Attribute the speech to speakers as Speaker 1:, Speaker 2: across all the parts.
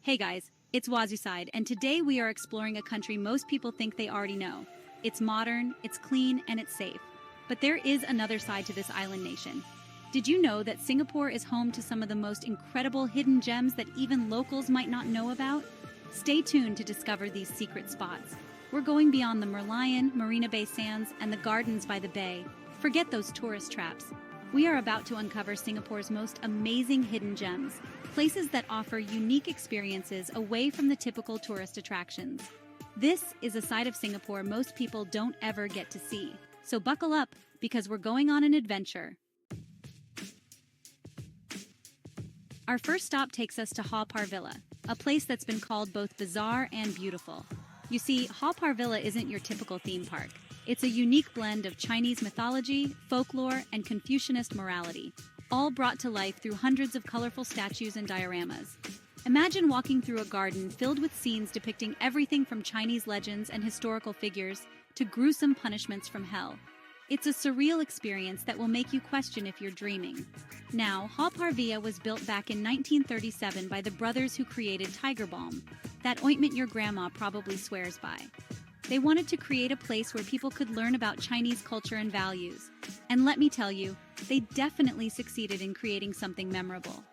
Speaker 1: Hey guys, it's Wazuside, and today we are exploring a country most people think they already know. It's modern, it's clean, and it's safe. But there is another side to this island nation. Did you know that Singapore is home to some of the most incredible hidden gems that even locals might not know about? Stay tuned to discover these secret spots. We're going beyond the Merlion, Marina Bay Sands, and the gardens by the bay. Forget those tourist traps. We are about to uncover Singapore's most amazing hidden gems, places that offer unique experiences away from the typical tourist attractions. This is a side of Singapore most people don't ever get to see. So buckle up, because we're going on an adventure. Our first stop takes us to Haw Par Villa, a place that's been called both bizarre and beautiful. You see, Haw Par Villa isn't your typical theme park. It's a unique blend of Chinese mythology, folklore, and Confucianist morality, all brought to life through hundreds of colorful statues and dioramas. Imagine walking through a garden filled with scenes depicting everything from Chinese legends and historical figures to gruesome punishments from hell. It's a surreal experience that will make you question if you're dreaming. Now, Haw Par Villa was built back in 1937 by the brothers who created Tiger Balm, that ointment your grandma probably swears by. They wanted to create a place where people could learn about Chinese culture and values. And let me tell you, they definitely succeeded in creating something memorable.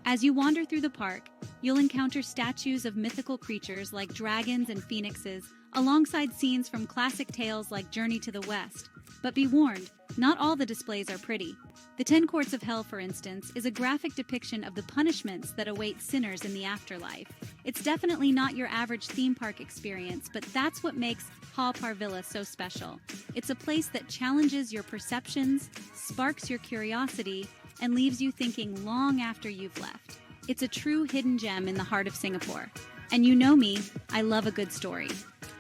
Speaker 1: As you wander through the park, you'll encounter statues of mythical creatures like dragons and phoenixes, alongside scenes from classic tales like Journey to the West. But be warned, not all the displays are pretty. The 10 Courts of Hell, for instance, is a graphic depiction of the punishments that await sinners in the afterlife. It's definitely not your average theme park experience, but that's what makes Haw Par Villa so special. It's a place that challenges your perceptions, sparks your curiosity, and leaves you thinking long after you've left. It's a true hidden gem in the heart of Singapore. And you know me, I love a good story.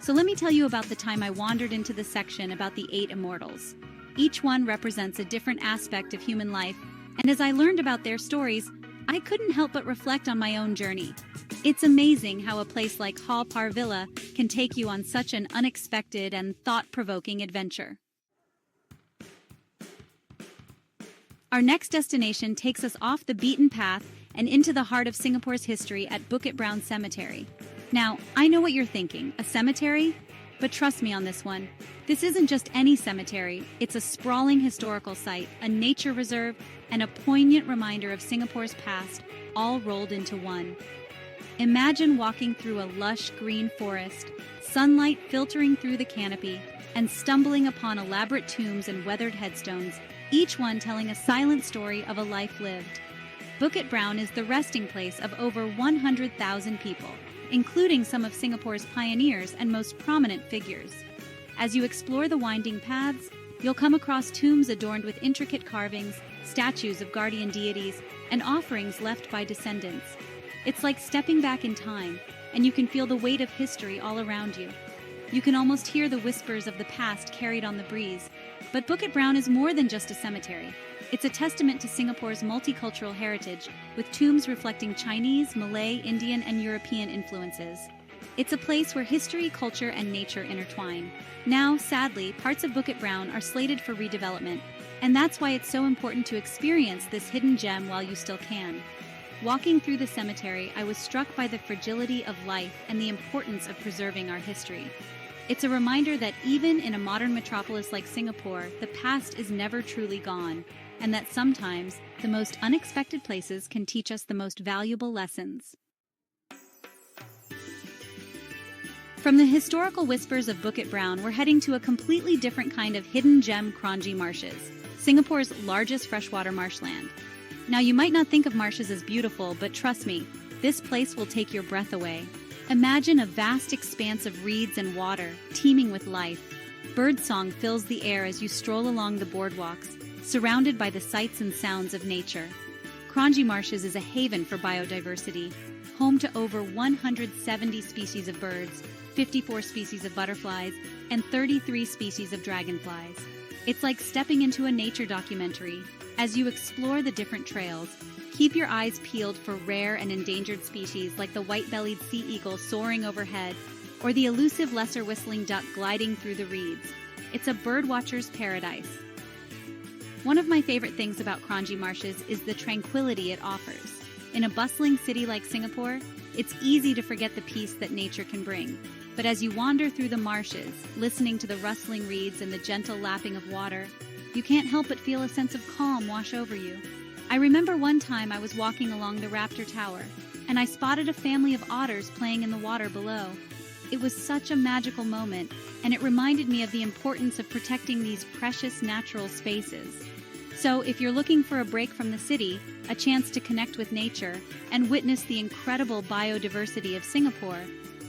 Speaker 1: So let me tell you about the time I wandered into the section about the 8 immortals. Each one represents a different aspect of human life, and as I learned about their stories, I couldn't help but reflect on my own journey. It's amazing how a place like Haw Par Villa can take you on such an unexpected and thought-provoking adventure. Our next destination takes us off the beaten path and into the heart of Singapore's history at Bukit Brown Cemetery. Now, I know what you're thinking, a cemetery? But trust me on this one. This isn't just any cemetery, it's a sprawling historical site, a nature reserve, and a poignant reminder of Singapore's past, all rolled into one. Imagine walking through a lush green forest, sunlight filtering through the canopy, and stumbling upon elaborate tombs and weathered headstones, each one telling a silent story of a life lived. Bukit Brown is the resting place of over 100,000 people, including some of Singapore's pioneers and most prominent figures. As you explore the winding paths, you'll come across tombs adorned with intricate carvings, statues of guardian deities, and offerings left by descendants. It's like stepping back in time, and you can feel the weight of history all around you. You can almost hear the whispers of the past carried on the breeze. But Bukit Brown is more than just a cemetery. It's a testament to Singapore's multicultural heritage, with tombs reflecting Chinese, Malay, Indian, and European influences. It's a place where history, culture, and nature intertwine. Now, sadly, parts of Bukit Brown are slated for redevelopment, and that's why it's so important to experience this hidden gem while you still can. Walking through the cemetery, I was struck by the fragility of life and the importance of preserving our history. It's a reminder that even in a modern metropolis like Singapore, the past is never truly gone, and that sometimes the most unexpected places can teach us the most valuable lessons. From the historical whispers of Bukit Brown, we're heading to a completely different kind of hidden gem, Kranji Marshes, Singapore's largest freshwater marshland. Now, you might not think of marshes as beautiful, but trust me, this place will take your breath away. Imagine a vast expanse of reeds and water, teeming with life. Birdsong fills the air as you stroll along the boardwalks, surrounded by the sights and sounds of nature. Kranji Marshes is a haven for biodiversity, home to over 170 species of birds, 54 species of butterflies, and 33 species of dragonflies. It's like stepping into a nature documentary. As you explore the different trails, keep your eyes peeled for rare and endangered species like the white-bellied sea eagle soaring overhead, or the elusive lesser whistling duck gliding through the reeds. It's a birdwatcher's paradise. One of my favorite things about Kranji Marshes is the tranquility it offers. In a bustling city like Singapore, It's easy to forget the peace that nature can bring. But as you wander through the marshes, listening to the rustling reeds and the gentle lapping of water, you can't help but feel a sense of calm wash over you. I remember one time I was walking along the Raptor Tower, and I spotted a family of otters playing in the water below. It was such a magical moment, and it reminded me of the importance of protecting these precious natural spaces. So if you're looking for a break from the city, a chance to connect with nature, and witness the incredible biodiversity of Singapore,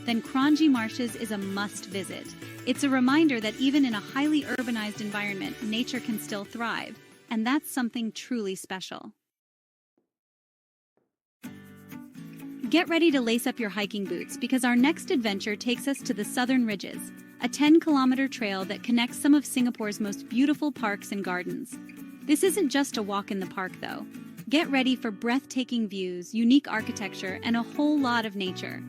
Speaker 1: then Kranji Marshes is a must-visit. It's a reminder that even in a highly urbanized environment, nature can still thrive, and that's something truly special. Get ready to lace up your hiking boots because our next adventure takes us to the Southern Ridges, a 10-kilometer trail that connects some of Singapore's most beautiful parks and gardens. This isn't just a walk in the park, though. Get ready for breathtaking views, unique architecture, and a whole lot of nature.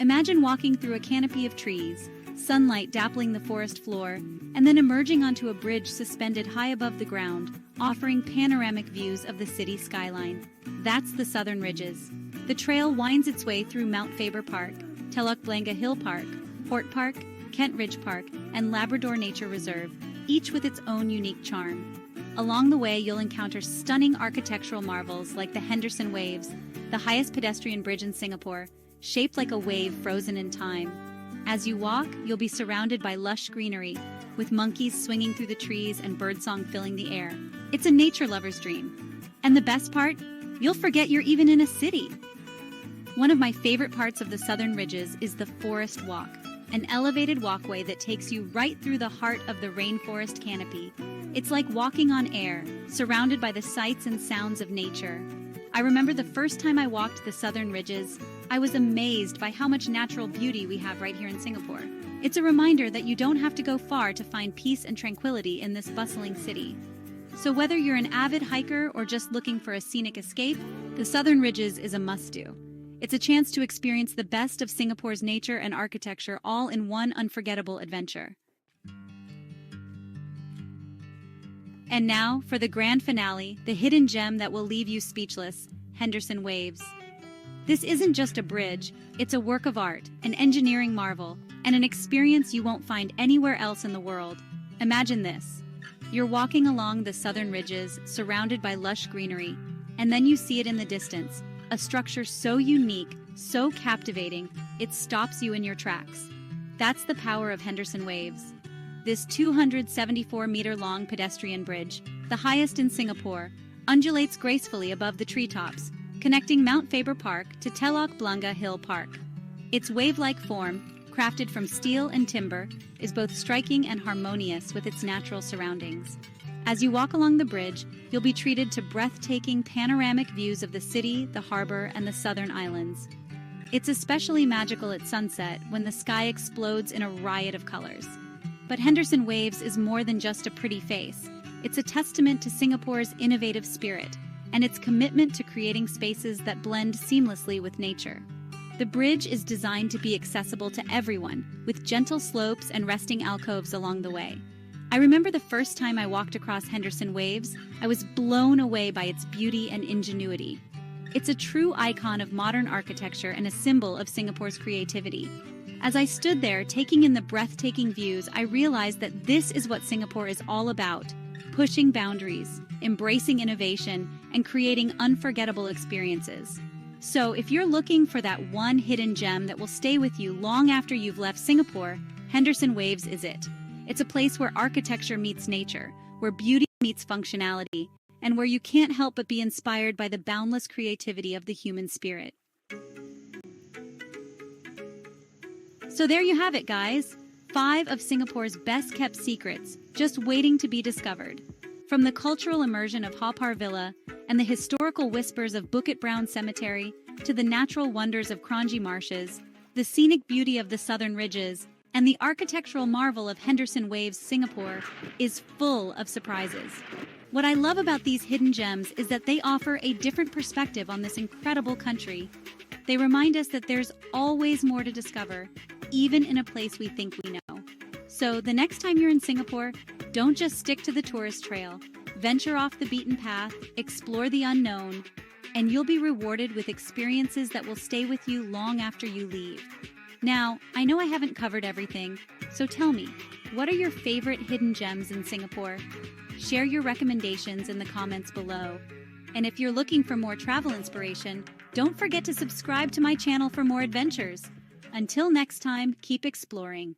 Speaker 1: Imagine walking through a canopy of trees, sunlight dappling the forest floor, and then emerging onto a bridge suspended high above the ground, offering panoramic views of the city skyline. That's the Southern Ridges. The trail winds its way through Mount Faber Park, Telok Blangah Hill Park, Port Park, Kent Ridge Park, and Labrador Nature Reserve, each with its own unique charm. Along the way, you'll encounter stunning architectural marvels like the Henderson Waves, the highest pedestrian bridge in Singapore, shaped like a wave frozen in time. As you walk, you'll be surrounded by lush greenery, with monkeys swinging through the trees and birdsong filling the air. It's a nature lover's dream. And the best part? You'll forget you're even in a city. One of my favorite parts of the Southern Ridges is the Forest Walk, an elevated walkway that takes you right through the heart of the rainforest canopy. It's like walking on air, surrounded by the sights and sounds of nature. I remember the first time I walked the Southern Ridges, I was amazed by how much natural beauty we have right here in Singapore. It's a reminder that you don't have to go far to find peace and tranquility in this bustling city. So whether you're an avid hiker or just looking for a scenic escape, the Southern Ridges is a must-do. It's a chance to experience the best of Singapore's nature and architecture all in one unforgettable adventure. And now, for the grand finale, the hidden gem that will leave you speechless, Henderson Waves. This isn't just a bridge, it's a work of art, an engineering marvel, and an experience you won't find anywhere else in the world. Imagine this. You're walking along the Southern Ridges, surrounded by lush greenery, and then you see it in the distance, a structure so unique, so captivating, it stops you in your tracks. That's the power of Henderson Waves. This 274-meter-long pedestrian bridge, the highest in Singapore, undulates gracefully above the treetops, connecting Mount Faber Park to Telok Blangah Hill Park. Its wave-like form, crafted from steel and timber, is both striking and harmonious with its natural surroundings. As you walk along the bridge, you'll be treated to breathtaking panoramic views of the city, the harbor, and the southern islands. It's especially magical at sunset when the sky explodes in a riot of colors. But Henderson Waves is more than just a pretty face. It's a testament to Singapore's innovative spirit and its commitment to creating spaces that blend seamlessly with nature. The bridge is designed to be accessible to everyone, with gentle slopes and resting alcoves along the way. I remember the first time I walked across Henderson Waves, I was blown away by its beauty and ingenuity. It's a true icon of modern architecture and a symbol of Singapore's creativity. As I stood there taking in the breathtaking views, I realized that this is what Singapore is all about: pushing boundaries, embracing innovation, and creating unforgettable experiences. So if you're looking for that one hidden gem that will stay with you long after you've left Singapore, Henderson Waves is it. It's a place where architecture meets nature, where beauty meets functionality, and where you can't help but be inspired by the boundless creativity of the human spirit. So there you have it, guys. 5 of Singapore's best-kept secrets, just waiting to be discovered. From the cultural immersion of Haw Par Villa and the historical whispers of Bukit Brown Cemetery to the natural wonders of Kranji Marshes, the scenic beauty of the Southern Ridges, and the architectural marvel of Henderson Waves, Singapore is full of surprises. What I love about these hidden gems is that they offer a different perspective on this incredible country. They remind us that there's always more to discover, even in a place we think we know. So the next time you're in Singapore, don't just stick to the tourist trail. Venture off the beaten path, explore the unknown, and you'll be rewarded with experiences that will stay with you long after you leave. Now, I know I haven't covered everything, so tell me, what are your favorite hidden gems in Singapore? Share your recommendations in the comments below. And if you're looking for more travel inspiration, don't forget to subscribe to my channel for more adventures. Until next time, keep exploring.